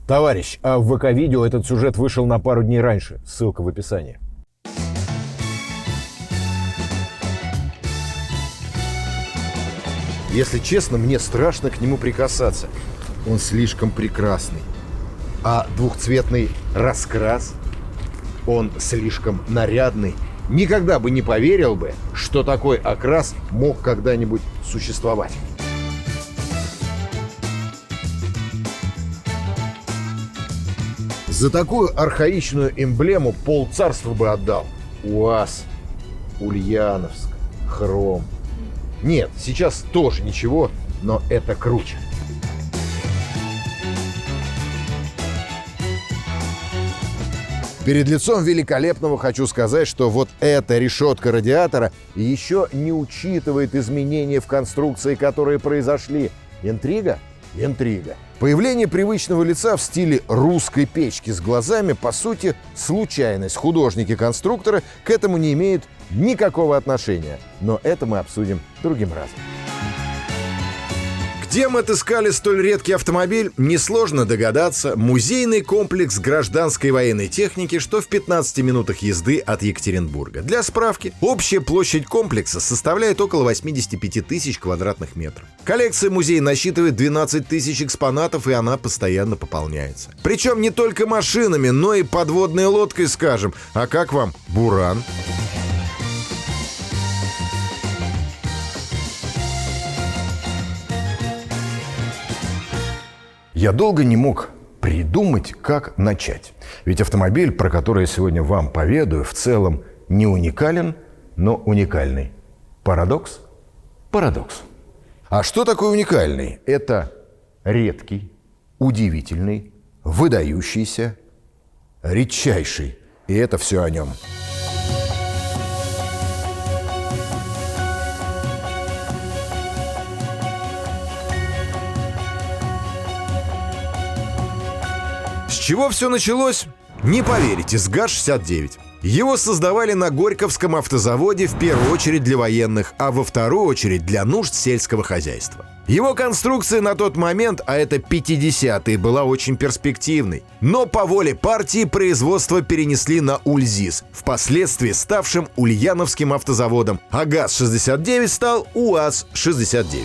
Товарищ, а в ВК-видео этот сюжет вышел на пару дней раньше. Ссылка в описании. Если честно, мне страшно к нему прикасаться. Он слишком прекрасный. А двухцветный раскрас, он слишком нарядный. Никогда бы не поверил бы, что такой окрас мог когда-нибудь существовать. За такую архаичную эмблему полцарства бы отдал. УАЗ, Ульяновск, хром. Нет, сейчас тоже ничего, но это круче. Перед лицом великолепного хочу сказать, что вот эта решетка радиатора еще не учитывает изменения в конструкции, которые произошли. Интрига? Интрига. Появление привычного лица в стиле русской печки с глазами, по сути, случайность. Художники-конструкторы к этому не имеют никакого отношения. Но это мы обсудим другим разом. Где мы отыскали столь редкий автомобиль, несложно догадаться. Музейный комплекс гражданской военной техники, что в 15 минутах езды от Екатеринбурга. Для справки, общая площадь комплекса составляет около 85 тысяч квадратных метров. Коллекция музея насчитывает 12 тысяч экспонатов, и она постоянно пополняется. Причем не только машинами, но и подводной лодкой, скажем. А как вам «Буран»? Я долго не мог придумать, как начать. Ведь автомобиль, про который я сегодня вам поведаю, в целом не уникален, но уникальный. Парадокс? Парадокс. А что такое уникальный? Это редкий, удивительный, выдающийся, редчайший. И это все о нем. С чего все началось? Не поверите, с ГАЗ-69. Его создавали на Горьковском автозаводе в первую очередь для военных, а во вторую очередь для нужд сельского хозяйства. Его конструкция на тот момент, а это 50-е, была очень перспективной. Но по воле партии производство перенесли на Ульзис, впоследствии ставшим Ульяновским автозаводом, а ГАЗ-69 стал УАЗ-69.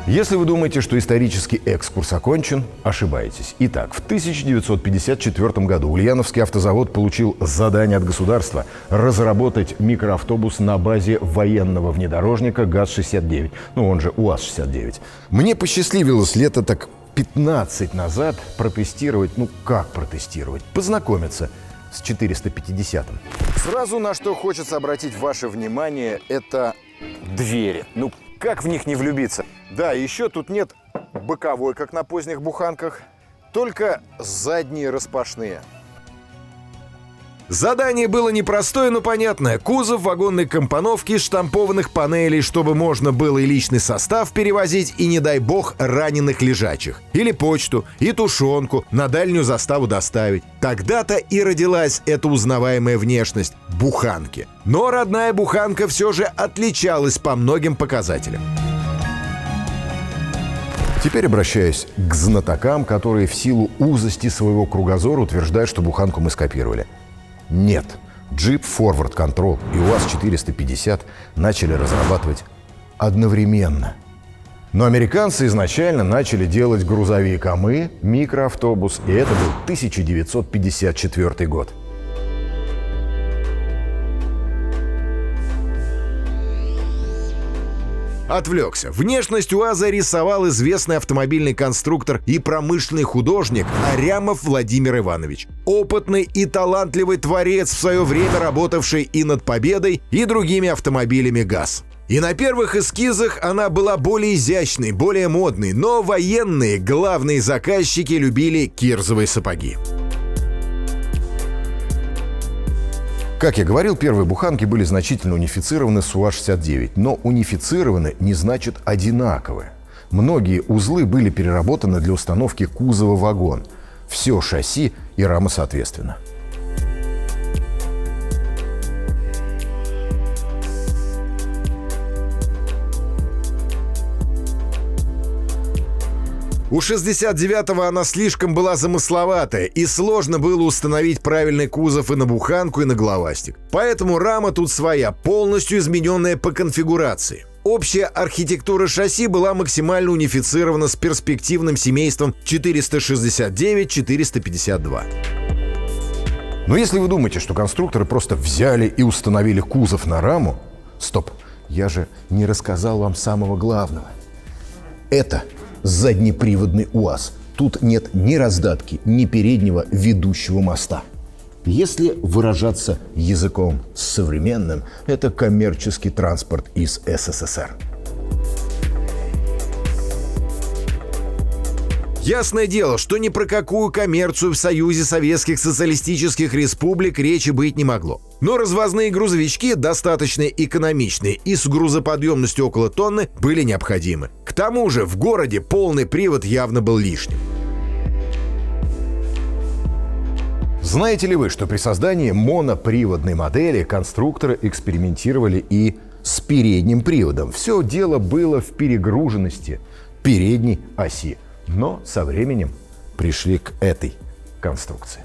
Если вы думаете, что исторический экскурс окончен, ошибаетесь. Итак, в 1954 году Ульяновский автозавод получил задание от государства разработать микроавтобус на базе военного внедорожника ГАЗ-69, он же УАЗ-69. Мне посчастливилось лето так 15 назад протестировать, как протестировать, познакомиться с 450-м. Сразу на что хочется обратить ваше внимание, это двери. Как в них не влюбиться? Да, еще тут нет боковой, как на поздних буханках, только задние распашные. Задание было непростое, но понятное. Кузов вагонной компоновки, штампованных панелей, чтобы можно было и личный состав перевозить, и, не дай бог, раненых лежачих. Или почту, и тушенку на дальнюю заставу доставить. Тогда-то и родилась эта узнаваемая внешность – буханки. Но родная буханка все же отличалась по многим показателям. Теперь обращаюсь к знатокам, которые в силу узости своего кругозора утверждают, что буханку мы скопировали. Нет. Jeep Forward Control и УАЗ-450 начали разрабатывать одновременно. Но американцы изначально начали делать грузовик, а мы – микроавтобус, и это был 1954 год. Отвлекся. Внешность УАЗа рисовал известный автомобильный конструктор и промышленный художник Арямов Владимир Иванович. Опытный и талантливый творец, в свое время работавший и над «Победой», и другими автомобилями ГАЗ. И на первых эскизах она была более изящной, более модной, но военные, главные заказчики, любили кирзовые сапоги. Как я говорил, первые буханки были значительно унифицированы с УАЗ-69, но унифицированы не значит одинаковые. Многие узлы были переработаны для установки кузова в вагон. Все шасси и рама соответственно. У 69-го она слишком была замысловатая, и сложно было установить правильный кузов и на буханку, и на головастик. Поэтому рама тут своя, полностью измененная по конфигурации. Общая архитектура шасси была максимально унифицирована с перспективным семейством 469-452. Но если вы думаете, что конструкторы просто взяли и установили кузов на раму... Стоп, я же не рассказал вам самого главного. Это заднеприводный УАЗ. Тут нет ни раздатки, ни переднего ведущего моста. Если выражаться языком современным, это коммерческий транспорт из СССР. Ясное дело, что ни про какую коммерцию в Союзе Советских Социалистических Республик речи быть не могло. Но развозные грузовички, достаточно экономичные и с грузоподъемностью около тонны, были необходимы. К тому же в городе полный привод явно был лишним. Знаете ли вы, что при создании моноприводной модели конструкторы экспериментировали и с передним приводом? Все дело было в перегруженности передней оси. Но со временем пришли к этой конструкции.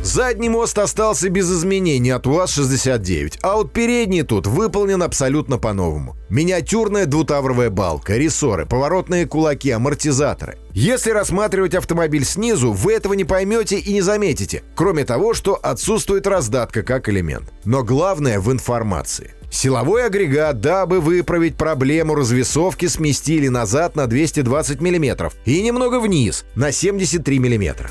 Задний мост остался без изменений от УАЗ-69, а вот передний тут выполнен абсолютно по-новому. Миниатюрная двутавровая балка, рессоры, поворотные кулаки, амортизаторы. Если рассматривать автомобиль снизу, вы этого не поймете и не заметите, кроме того, что отсутствует раздатка как элемент. Но главное в информации. Силовой агрегат, дабы выправить проблему развесовки, сместили назад на 220 мм и немного вниз на 73 мм.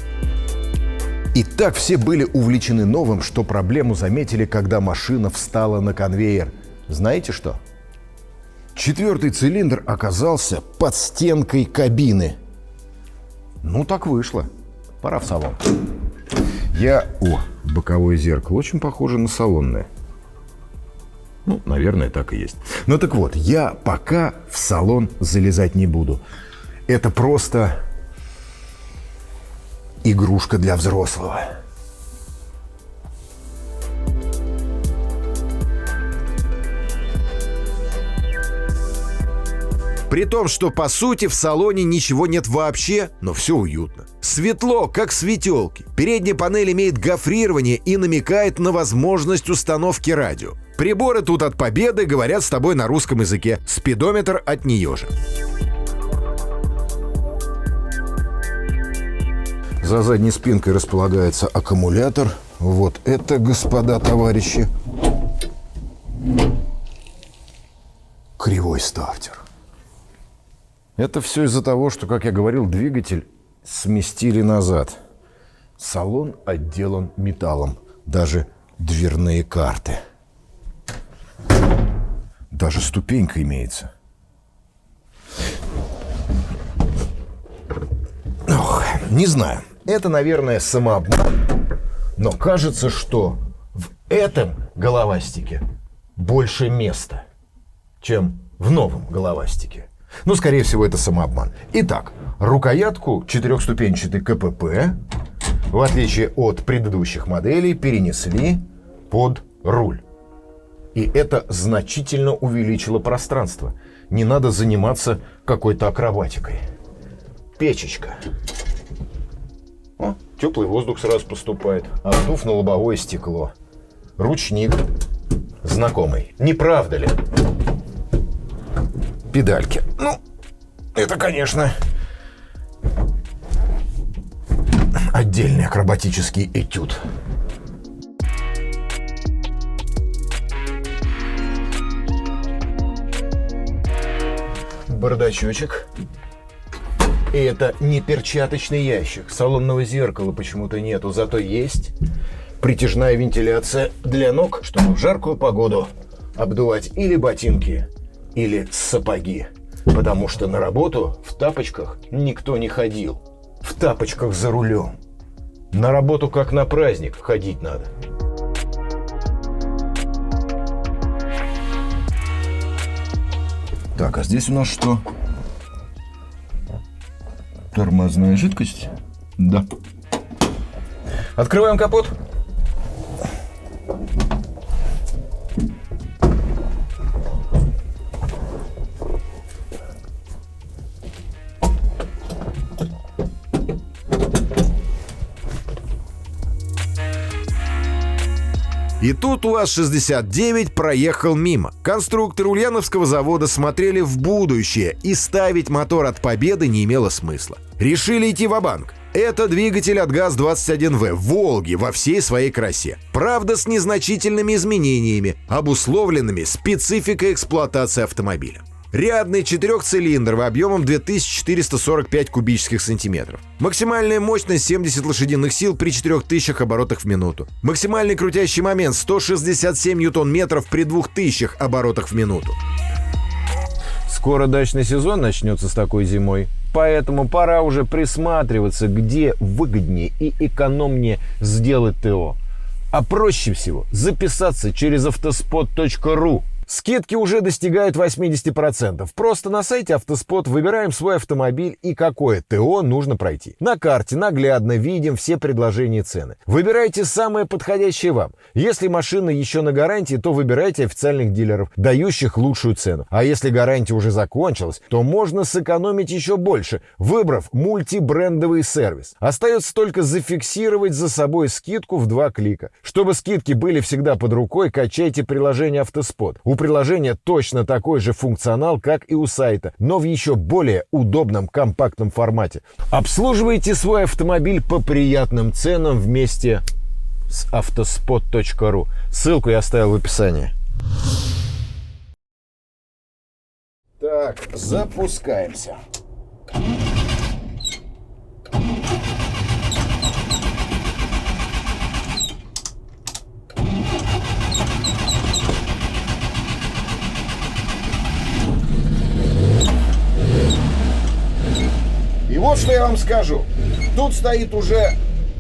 И так все были увлечены новым, что проблему заметили, когда машина встала на конвейер. Знаете что? Четвертый цилиндр оказался под стенкой кабины. Ну так вышло. Пора в салон. Боковое зеркало очень похоже на салонное. Ну, наверное, так и есть. Ну так вот, я пока в салон залезать не буду. Это просто игрушка для взрослого. При том, что по сути в салоне ничего нет вообще, но все уютно. Светло, как светелки. Передняя панель имеет гофрирование и намекает на возможность установки радио. Приборы тут от Победы говорят с тобой на русском языке. Спидометр от нее же. За задней спинкой располагается аккумулятор. Вот это, господа товарищи, кривой стартер. Это все из-за того, что, как я говорил, двигатель сместили назад. Салон отделан металлом, даже дверные карты. Даже ступенька имеется. Не знаю. Это, наверное, самообман. Но кажется, что в этом головастике больше места, чем в новом головастике. Ну, скорее всего, это самообман. Итак, рукоятку четырехступенчатой КПП, в отличие от предыдущих моделей, перенесли под руль. И это значительно увеличило пространство. Не надо заниматься какой-то акробатикой. Печечка. О, теплый воздух сразу поступает, отдув на лобовое стекло. Ручник знакомый. Не правда ли? Педальки. Ну, это, конечно, отдельный акробатический этюд. Бардачочек. И это не перчаточный ящик. Салонного зеркала почему-то нету, зато есть притяжная вентиляция для ног, чтобы в жаркую погоду обдувать или ботинки, или сапоги. Потому что на работу в тапочках никто не ходил. В тапочках за рулем. На работу как на праздник ходить надо. Так, а здесь у нас что? Тормозная жидкость? Да. Открываем капот. И тут УАЗ-69 проехал мимо. Конструкторы ульяновского завода смотрели в будущее, и ставить мотор от Победы не имело смысла. Решили идти ва-банк. Это двигатель от ГАЗ-21В «Волги» во всей своей красе. Правда, с незначительными изменениями, обусловленными спецификой эксплуатации автомобиля. Рядный четырехцилиндровый объемом 2445 кубических сантиметров. Максимальная мощность 70 лошадиных сил при 4000 оборотах в минуту. Максимальный крутящий момент 167 ньютон-метров при 2000 оборотах в минуту. Скоро дачный сезон начнется с такой зимой, поэтому пора уже присматриваться, где выгоднее и экономнее сделать ТО. А проще всего записаться через автоспот.ру. Скидки уже достигают 80%. Просто на сайте Автоспот выбираем свой автомобиль и какое ТО нужно пройти. На карте наглядно видим все предложения и цены. Выбирайте самое подходящее вам. Если машина еще на гарантии, то выбирайте официальных дилеров, дающих лучшую цену. А если гарантия уже закончилась, то можно сэкономить еще больше, выбрав мультибрендовый сервис. Остается только зафиксировать за собой скидку в 2 клика. Чтобы скидки были всегда под рукой, качайте приложение Автоспот. У приложения точно такой же функционал, как и у сайта, но в еще более удобном компактном формате. Обслуживайте свой автомобиль по приятным ценам вместе с автоспот.ру. Ссылку я оставил в описании. Так, запускаемся. И вот что я вам скажу. Тут стоит уже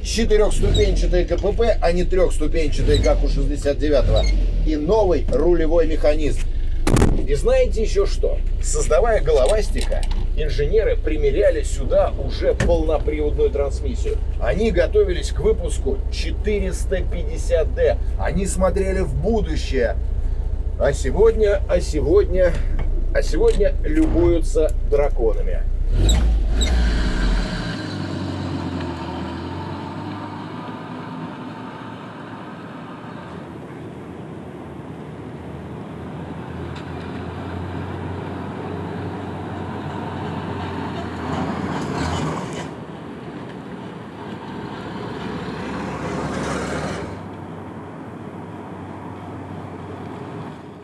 4-ступенчатое КПП, а не 3-ступенчатое, как у 69-го. И новый рулевой механизм. И знаете еще что? Создавая головастика, инженеры примеряли сюда уже полноприводную трансмиссию. Они готовились к выпуску 450D. Они смотрели в будущее. А сегодня любуются драконами.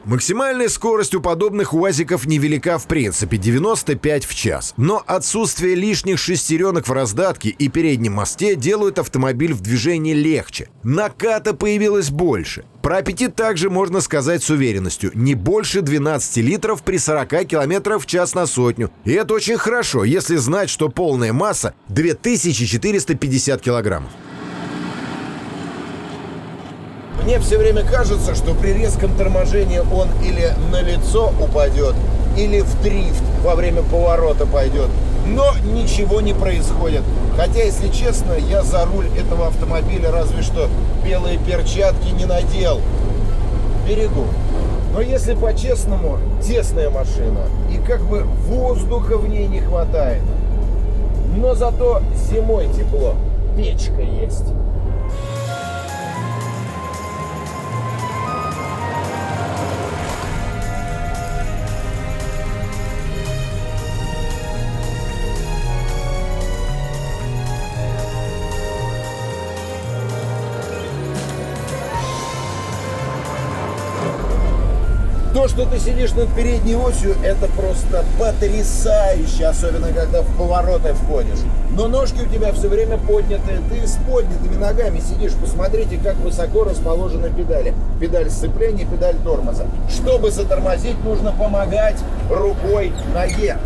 Максимальная скорость у подобных УАЗиков невелика в принципе, 95 в час. Но отсутствие лишних шестеренок в раздатке и переднем мосте делают автомобиль в движении легче. Наката появилось больше. Про аппетит также можно сказать с уверенностью. Не больше 12 литров при 40 км в час на сотню. И это очень хорошо, если знать, что полная масса 2450 килограммов. Мне все время кажется, что при резком торможении он или на лицо упадет, или в дрифт во время поворота пойдет. Но ничего не происходит. Хотя, если честно, я за руль этого автомобиля разве что белые перчатки не надел. Берегу. Но если по-честному, тесная машина. И как бы воздуха в ней не хватает. Но зато зимой тепло. Печка есть. То, что ты сидишь над передней осью, это просто потрясающе, особенно когда в повороты входишь. Но ножки у тебя все время подняты, ты с поднятыми ногами сидишь. Посмотрите, как высоко расположены педали. Педаль сцепления, педаль тормоза. Чтобы затормозить, нужно помогать рукой ноге.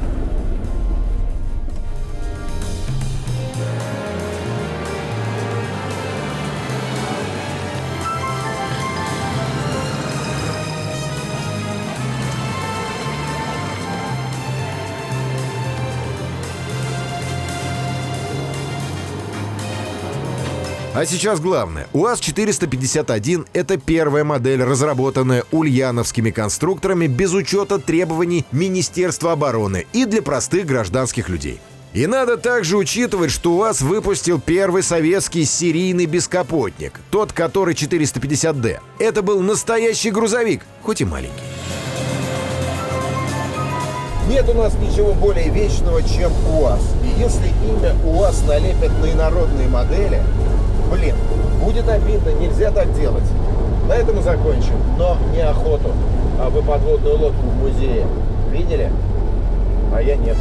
А сейчас главное. УАЗ-451 – это первая модель, разработанная ульяновскими конструкторами без учета требований Министерства обороны и для простых гражданских людей. И надо также учитывать, что УАЗ выпустил первый советский серийный бескапотник, тот, который 450D. Это был настоящий грузовик, хоть и маленький. Нет у нас ничего более вечного, чем УАЗ. И если имя УАЗ налепят на инородные модели, будет обидно, нельзя так делать. На этом и закончим. Но не охоту, а вы подводную лодку в музее видели? А я нет.